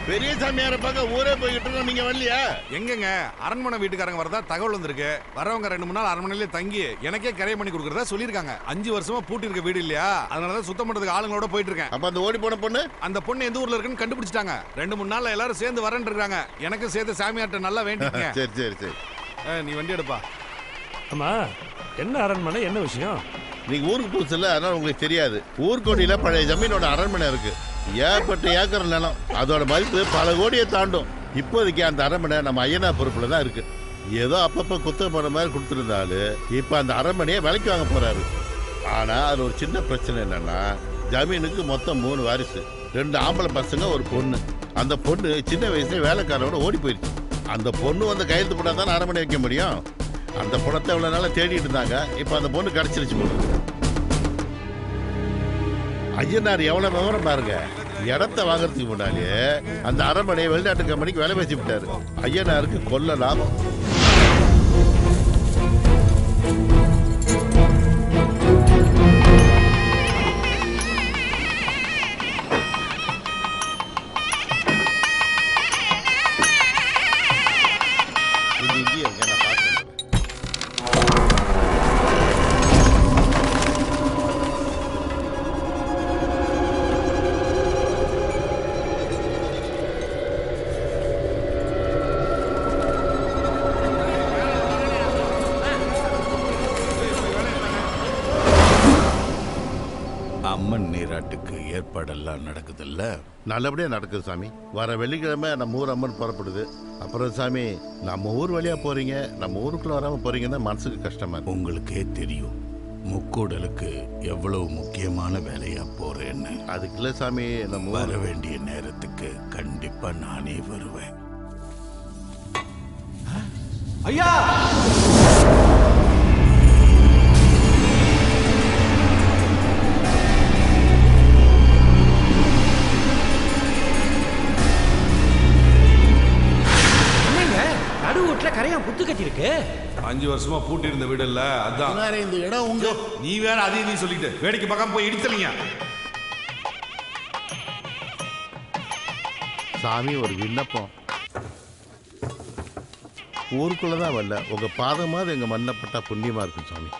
பெரிய சாமியார பார்க்க ஊரே போய்கிட்டு இருக்கோம், நீங்க வரலையா? எங்கங்க அரண்மனை வீட்டுக்காரங்க வரதா தகவல் வந்திருக்கு. வரவங்க 2-3 நாள் அரண்மனையிலே தங்கி எனக்கே கரை பண்ணி கொடுக்கறதா சொல்லிருக்காங்க. 5 வருஷமா பூட்டி இருக்க வீடு இல்லையா, அதனாலதான் சுத்தம் பண்றதுக்கு ஆளுங்களோட போயிட்டு இருக்கேன். அப்ப அந்த ஓடி போன பொண்ணு, அந்த பொண்ணு எந்த ஊர்ல இருக்குன்னு கண்டுபிடிச்சிட்டாங்க. 2-3 நாள்ல எல்லாரும் சேர்ந்து வரேன்னு இருக்காங்க. எனக்கு சேர்த்து சாமியார்ட்ட நல்லா வேண்டிக்கங்க. சரி சரி சரி, நீ வண்டி எடுப்பா. அம்மா, என்ன அரண்மனை, என்ன விஷயம்? நீங்க ஊருக்கு புதுசு இல்ல, அதனால உங்களுக்கு தெரியாது. ஊர்கோடியில பழைய ஜமீனோட அரண்மனை இருக்கு. ஏற்பட்ட ஏக்கர் நிலம், அதோட மதிப்பு பல கோடியை தாண்டும். இப்போதைக்கு அந்த அரண்மனை நம்ம ஐயனா பொறுப்புல தான் இருக்கு. ஏதோ அப்பப்ப குத்தகை போற மாதிரி கொடுத்துருந்தாலும் இப்ப அந்த அரண்மனையை விலைக்கு வாங்க போறாரு. ஆனா அது ஒரு சின்ன பிரச்சனை என்னன்னா, ஜமீனுக்கு மொத்தம் 3 வாரிசு, 2 ஆம்பளை பசங்க, ஒரு பொண்ணு. அந்த பொண்ணு சின்ன வயசுல வேலைக்காரோட ஓடி போயிடுச்சு. அந்த பொண்ணு வந்து கையெழுத்து போட்டா தான் அரண்மனை வைக்க முடியும். அந்த பணத்தை இவ்வளவு நாளா தேடிட்டு இருந்தாங்க. இப்ப அந்த பொண்ணு கிடைச்சிருச்சு போல. ஐயனார் எவ்வளவு விவரம் பாருங்க. இடத்தை வாங்கறதுக்கு முன்னாலே அந்த அரண்மனையை வெளிநாட்டு கம்பெனிக்கு வேலை பேசி விட்டாரு. ஐயனாருக்கு கொல்ல லாபம். அம்மன் நீராட்டுக்கு ஏற்பாடெல்லாம் நடக்குதுல்ல? நல்லபடியா நடக்குது சாமி. வர வெள்ளிக்கிழமை நம்ம ஊர் அம்மன் புறப்படுது. அப்புறம் சாமி, நம்ம ஊர் வழியா போறீங்க, நம்ம ஊருக்குள்ள வராம போறீங்கன்னா மனசுக்கு கஷ்டமா இருக்கு. உங்களுக்கே தெரியும் முக்கூடலுக்கு எவ்வளவு முக்கியமான வேலையா போறேன்னு. அதுக்குள்ள சாமி, நம்ம வர வேண்டிய நேரத்துக்கு கண்டிப்பா நானே வருவேன். ஐயா, கரையா புத்து கட்டி இருக்கு. 5 வருஷமா பூட்டி இருந்த வீடு இல்ல, அதான் இந்த இடம் உங்க. நீ வேற அதையும் நீ சொல்லிட்டு வேடிக்கை பார்க்காம போய் இடிச்சலீங்க. சாமி, ஒரு விண்ணப்பம். ஊருக்குள்ளதான் வரல, உங்க பாதமாவது எங்க மண்ணப்பட்டா புண்ணியமா இருக்கும் சாமி.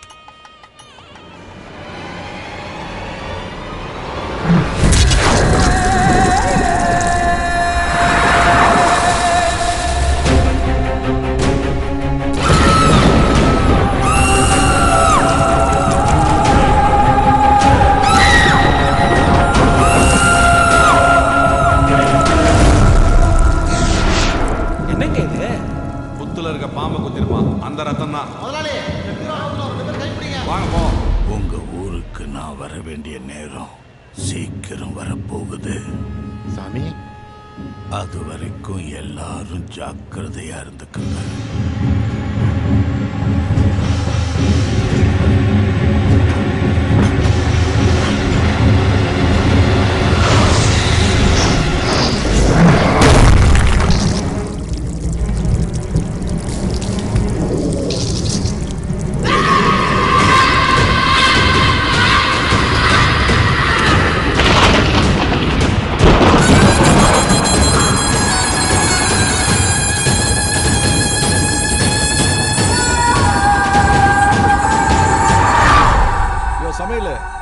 அந்த ரத்தம் தான். வாங்க போ. உங்க ஊருக்கு நான் வர வேண்டிய நேரம் சீக்கிரம் வரப்போகுது சாமி. அது வரைக்கும் எல்லாரும் ஜாக்கிரதையா இருந்துக்குங்க.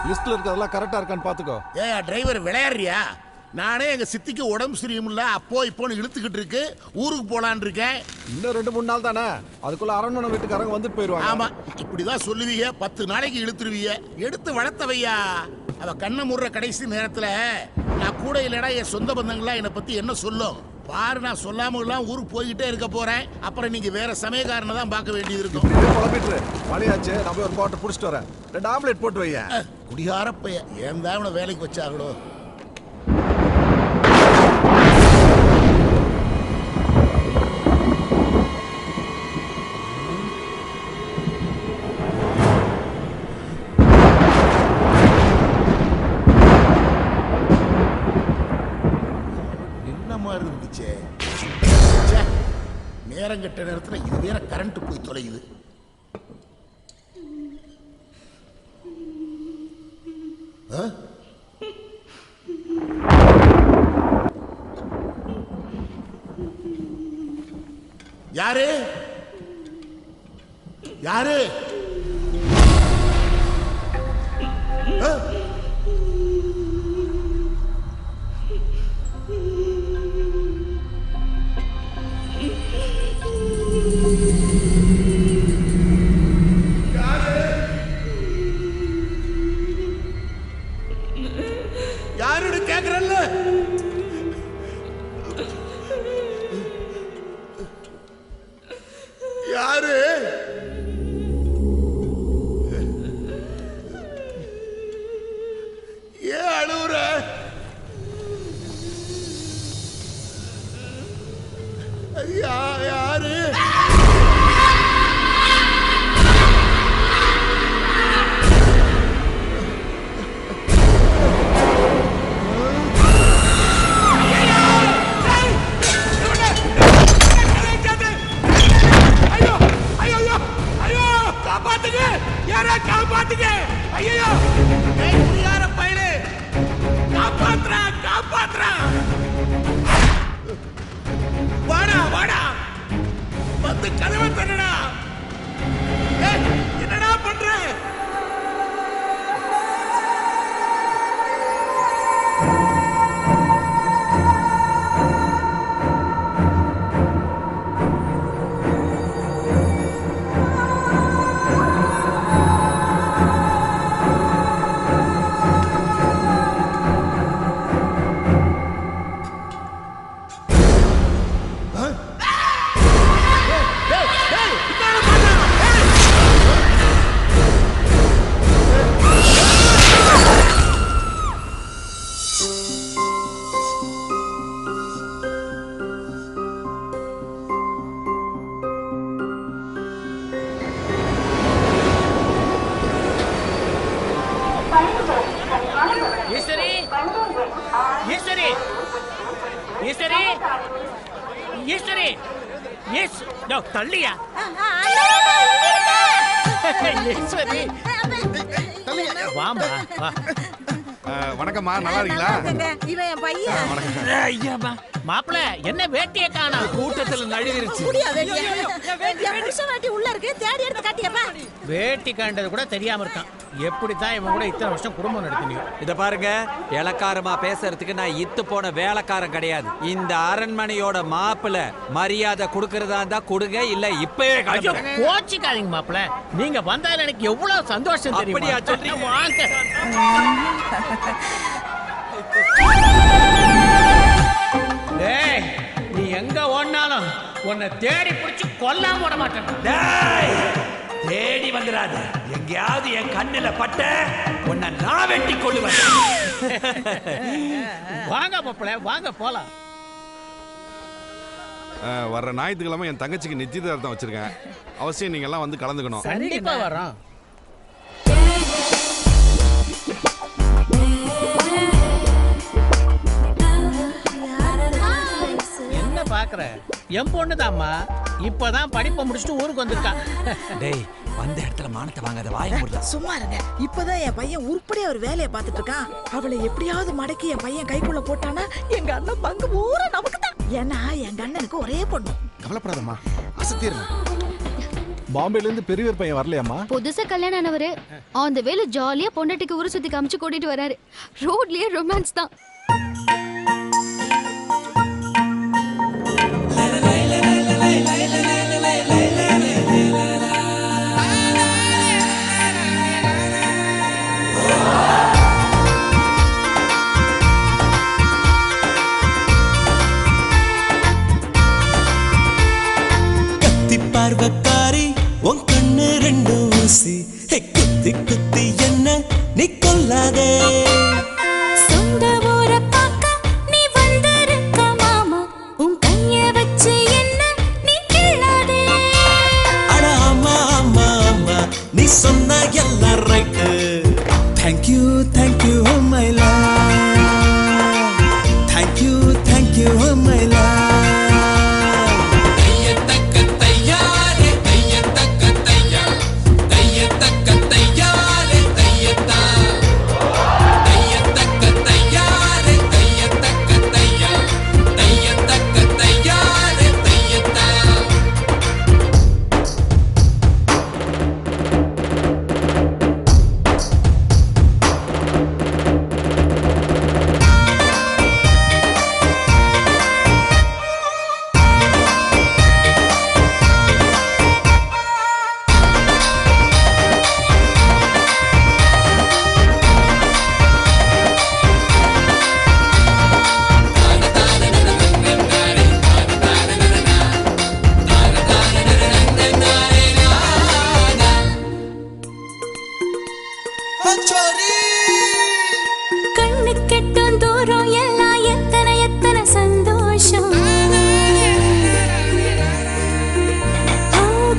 லிஸ்ட்ல இருக்கிறதெல்லாம் கரெக்டா இருக்கான்னு பாத்துக்கோ. ஏய் டிரைவர் விளையாடுறியா? நானே எங்க சித்திக்கு உடம்பு சரியில்லை அப்போ இப்போன்னு இழுத்துக்கிட்டு இருக்கு, ஊருக்கு போலான்னு இருக்கேன். இன்னும் 2-3 நாள் தானே, அதுக்குள்ள அரண்மனை வீட்டுக்காரங்க வந்துட்டு போயிருவாங்க. ஆமா, இப்படிதான் சொல்லுவீங்க. 10 நாளைக்கு இழுத்துருவீங்க. எடுத்து வளர்த்தவையா அவ கண்ணை முடுற கடைசி நேரத்துல நான் கூட இல்லடா என் சொந்த பந்தங்கள்லாம் என்னை பத்தி என்ன சொல்லும் பாரு. நான் சொல்லாம எல்லாம் ஊருக்கு போய்கிட்டே இருக்க போறேன். அப்புறம் நீங்க வேற சமயக்காரனை தான் பார்க்க வேண்டியது இருக்கும். குழம்பிட்டு மணியாச்சு, நான் போய் ஒரு பாட்டை புடிச்சிட்டு வரேன். 2 ஆம்லேட் போட்டு வைய. குடிகார பையன் ஏன் தான் இவனை வேலைக்கு வச்சாங்களோ. இருந்துச்சே நேரம் கெட்ட நேரத்தில் இது வேற கரண்ட் போய் தொலையுது. யாரு யாரு யாருன்னு கேக்குறல்ல? யாரு ஏன் அழுவுற? யாரு வாடா வாடா வந்து கதவை தரடா. என்னடா பண்ற? ஈஸ்வரி ஈஸ்வரி ஈஸ்வரி ஈஸ் நோ தள்ளியா ஈஸ்வரி வாமா வா. வணக்கம்மா, நல்லா இருக்கீங்களா? இவன் என் பையன். மாப்பிள என்ன வேட்டியை காணோம்? கூட்டத்துல நழுவிருச்சு. வேட்டி உள்ள இருக்கு, தேடி எடுத்து காட்டியப்பா. வேட்டி காண்டது கூட தெரியாம இருக்கான். எப்படித்தான் இவன் கூட இத்தனை வருஷம் குடும்பம் நடத்தினீங்க? இத பாருங்க, இளக்காரமா பேசுறதுக்கு நான் இத்து போன வேலைக்காரன் கிடையாது. இந்த அரண்மனையோட மாப்பிள மரியாதை கொடுக்கறதா இருந்தா கொடுங்க, இல்ல இப்பவே கோச்சிக்காதீங்க மாப்பிள. நீங்க வந்தா எனக்கு எவ்வளவு சந்தோஷம் தெரியும். அப்படியா சொல்றீங்க? வாங்க. டேய், நீ எங்க ஓடினாலும் உன்னை தேடி பிடிச்சு கொல்லாம விட மாட்டேன். தேடி வந்துடாத. எங்கேயாவது என் கண்ணுல பட்ட உன்னை நான் வெட்டி கொள்ளுவேன். வாங்க மாப்பிள, வாங்க போலாம். வர்ற ஞாயிற்றுக்கிழமை என் தங்கச்சிக்கு நிச்சயதார்த்தம் வச்சிருக்கேன். அவசியம் நீங்க எல்லாம் வந்து கலந்துக்கணும். கண்டிப்பா வரோம். என்ன பாக்குற? என் பொண்ணுதாம்மா. இப்பதான் படிப்பை முடிச்சுட்டு ஊருக்கு வந்திருக்கா. டேய், வந்த இடத்துல மானத்தை வாங்காத, வாய மூடுடா. சும்மா இருங்க. இப்பதான் என் பையன் உருப்படியா ஒரு வேலையை பார்த்துட்டு இருக்கான். அவளை எப்படியாவது மடக்கி என் பையன் கைக்குள்ள போட்டானா எங்க அண்ணன் பங்கு பூரா நமக்கு தான். ஏன்னா எங்க அண்ணனுக்கு ஒரே பொண்ணு. கவலைப்படாதம்மா, அசத்திடுறேன். பாம்பேல இருந்து பெரியவர் பையன் வரலையாம்மா? புதுசா கல்யாணம் ஆனவரு அந்த வேலை ஜாலியா பொண்டாட்டிக்கு ஊரு சுத்தி காமிச்சு கூட்டிட்டு வராரு. ரோட்லயே ரொமான்ஸ் தான். பார்வக்காரி உன் கண்ணு ரெண்டு ஊசி குத்தி குத்தி என்ன நீ கொல்லாதே. சொந்த ஊரை பார்க்க நீ வந்திருக்க மாமா, உன் கைய வச்சு என்ன நீ கிள்ளாதே. அட ஆமா ஆமா ஆமா நீ சொன்ன எல்லாம் right. Thank you thank you oh my love, thank you thank you oh my love. கண்ணு கெட்டும் தூரம் எல்லாம் எத்தனை எத்தனை சந்தோஷம்.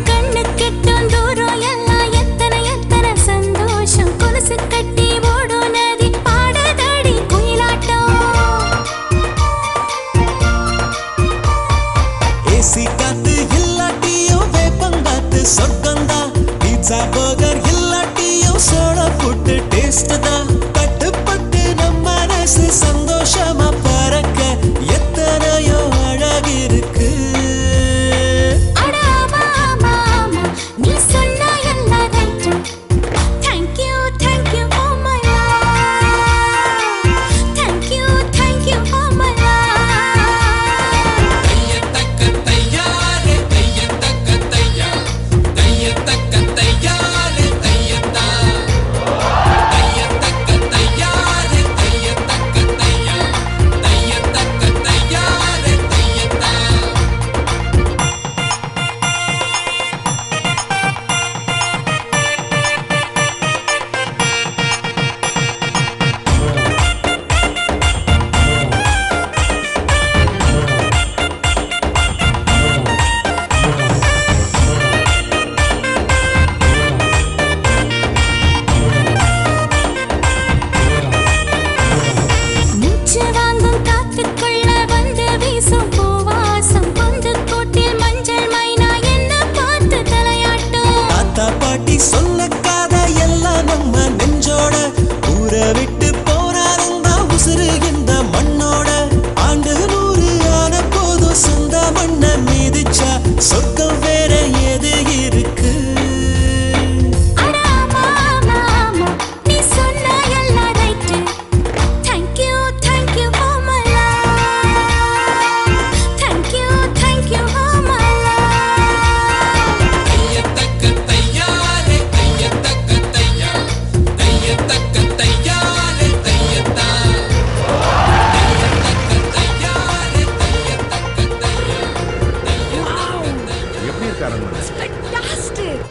கண்ணு கெட்டும் தூரம் எல்லாம் எத்தனை எத்தனை சந்தோஷம். கொலுசு கட்டி ஓடும் நதி பாடதடி குயிலாட்டம். ஏசி காத்து இல்லாட்டியும் வேப்பங்காத்து சொர்க்கந்தா. பீட்சா பர்கர் இல்லாட்டியும் சோள புட்டு டேஸ்ட் தான். பட்டு பட்டு நம்ம மனசு சந்தோஷமா பறக்க எத்தனையோ அழகிருக்கு. அட ஆமா ஆமா ஆமா நீ சொன்ன எல்லாம் right. Thank you thank you oh my love, thank you thank you oh my love. மூச்சு வாங்கும் காத்துக்குள்ள வந்து வீசும் பூவாசம். பொந்து கூட்டில் மஞ்சள் மைனா என்ன பார்த்து தலையாட்டும். தாத்தா பாட்டி சொல்